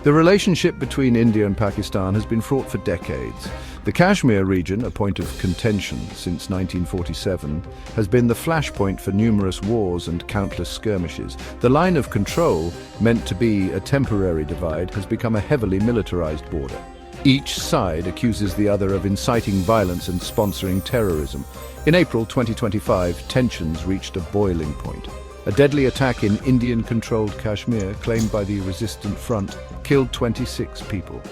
The relationship between India and Pakistan has been fraught for decades. The Kashmir region, a point of contention since 1947, has been the flashpoint for numerous wars and countless skirmishes. The line of control, meant to be a temporary divide, has become a heavily militarized border. Each side accuses the other of inciting violence and sponsoring terrorism. In April 2025, tensions reached a boiling point. A deadly attack in Indian-controlled Kashmir, claimed by the resistant front, killed 26 people.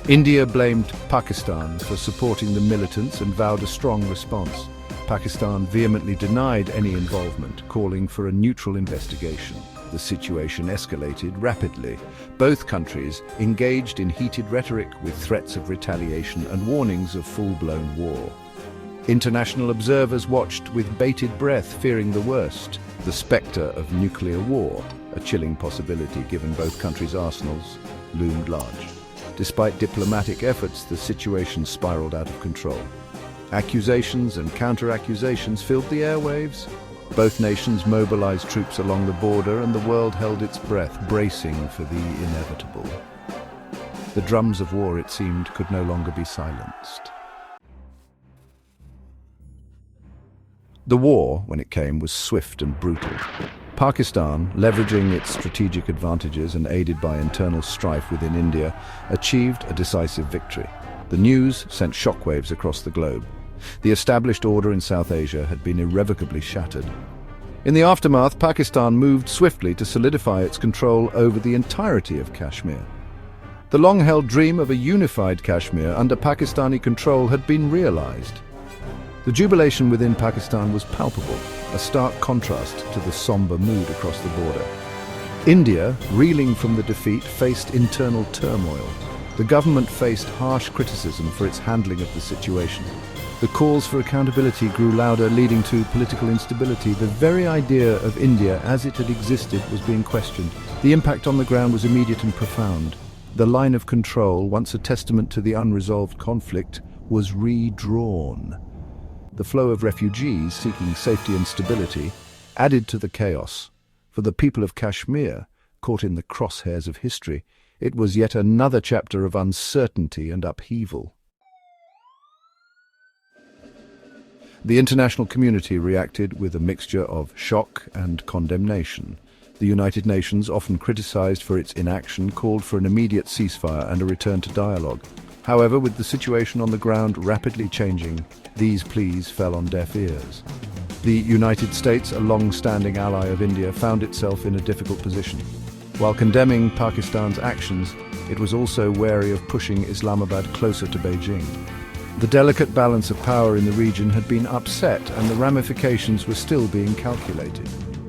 India blamed Pakistan for supporting the militants and vowed a strong response. Pakistan vehemently denied any involvement, calling for a neutral investigation. The situation escalated rapidly. Both countries engaged in heated rhetoric with threats of retaliation and warnings of full-blown war. International observers watched with bated breath, fearing the worst. The spectre of nuclear war, a chilling possibility given both countries' arsenals, loomed large. Despite diplomatic efforts, the situation spiraled out of control. Accusations and counter-accusations filled the airwaves. Both nations mobilized troops along the border, and the world held its breath, bracing for the inevitable. The drums of war, it seemed, could no longer be silenced. The war, when it came, was swift and brutal. Pakistan, leveraging its strategic advantages and aided by internal strife within India, achieved a decisive victory. The news sent shockwaves across the globe. The established order in South Asia had been irrevocably shattered. In the aftermath, Pakistan moved swiftly to solidify its control over the entirety of Kashmir. The long-held dream of a unified Kashmir under Pakistani control had been realized. The jubilation within Pakistan was palpable, a stark contrast to the somber mood across the border. India, reeling from the defeat, faced internal turmoil. The government faced harsh criticism for its handling of the situation. The calls for accountability grew louder, leading to political instability. The very idea of India as it had existed was being questioned. The impact on the ground was immediate and profound. The line of control, once a testament to the unresolved conflict, was redrawn. The flow of refugees seeking safety and stability added to the chaos. For the people of Kashmir, caught in the crosshairs of history, it was yet another chapter of uncertainty and upheaval. The international community reacted with a mixture of shock and condemnation. The United Nations, often criticized for its inaction, called for an immediate ceasefire and a return to dialogue. However, with the situation on the ground rapidly changing, these pleas fell on deaf ears. The United States, a long-standing ally of India, found itself in a difficult position. While condemning Pakistan's actions, it was also wary of pushing Islamabad closer to Beijing. The delicate balance of power in the region had been upset, and the ramifications were still being calculated.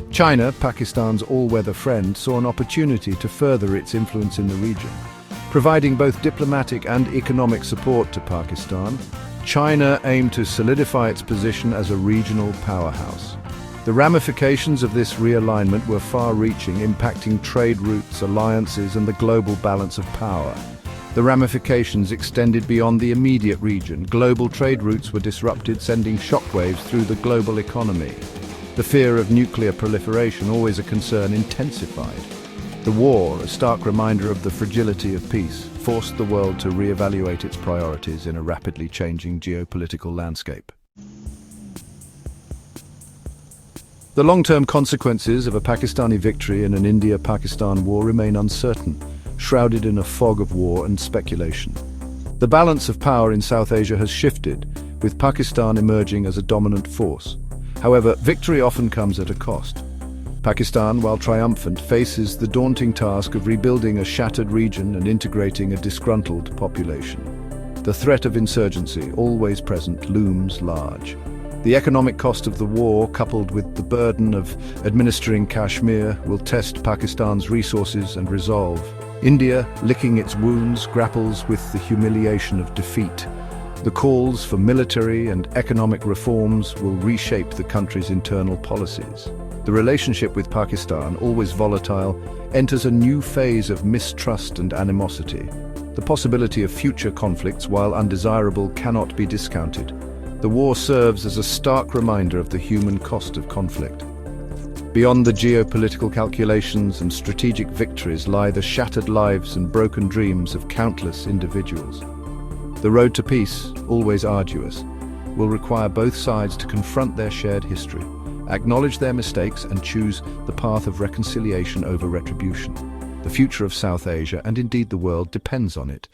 China, Pakistan's all-weather friend, saw an opportunity to further its influence in the region. Providing both diplomatic and economic support to Pakistan, China aimed to solidify its position as a regional powerhouse. The ramifications of this realignment were far-reaching, impacting trade routes, alliances, and the global balance of power. The ramifications extended beyond the immediate region. Global trade routes were disrupted, sending shockwaves through the global economy. The fear of nuclear proliferation, always a concern, intensified. The war, a stark reminder of the fragility of peace, forced the world to re-evaluate its priorities in a rapidly changing geopolitical landscape. The long-term consequences of a Pakistani victory in an India-Pakistan war remain uncertain, shrouded in a fog of war and speculation. The balance of power in South Asia has shifted, with Pakistan emerging as a dominant force. However, victory often comes at a cost. Pakistan, while triumphant, faces the daunting task of rebuilding a shattered region and integrating a disgruntled population. The threat of insurgency, always present, looms large. The economic cost of the war, coupled with the burden of administering Kashmir, will test Pakistan's resources and resolve. India, licking its wounds, grapples with the humiliation of defeat. The calls for military and economic reforms will reshape the country's internal policies. The relationship with Pakistan, always volatile, enters a new phase of mistrust and animosity. The possibility of future conflicts, while undesirable, cannot be discounted. The war serves as a stark reminder of the human cost of conflict. Beyond the geopolitical calculations and strategic victories lie the shattered lives and broken dreams of countless individuals. The road to peace, always arduous, will require both sides to confront their shared history, acknowledge their mistakes, and choose the path of reconciliation over retribution. The future of South Asia, and indeed the world, depends on it.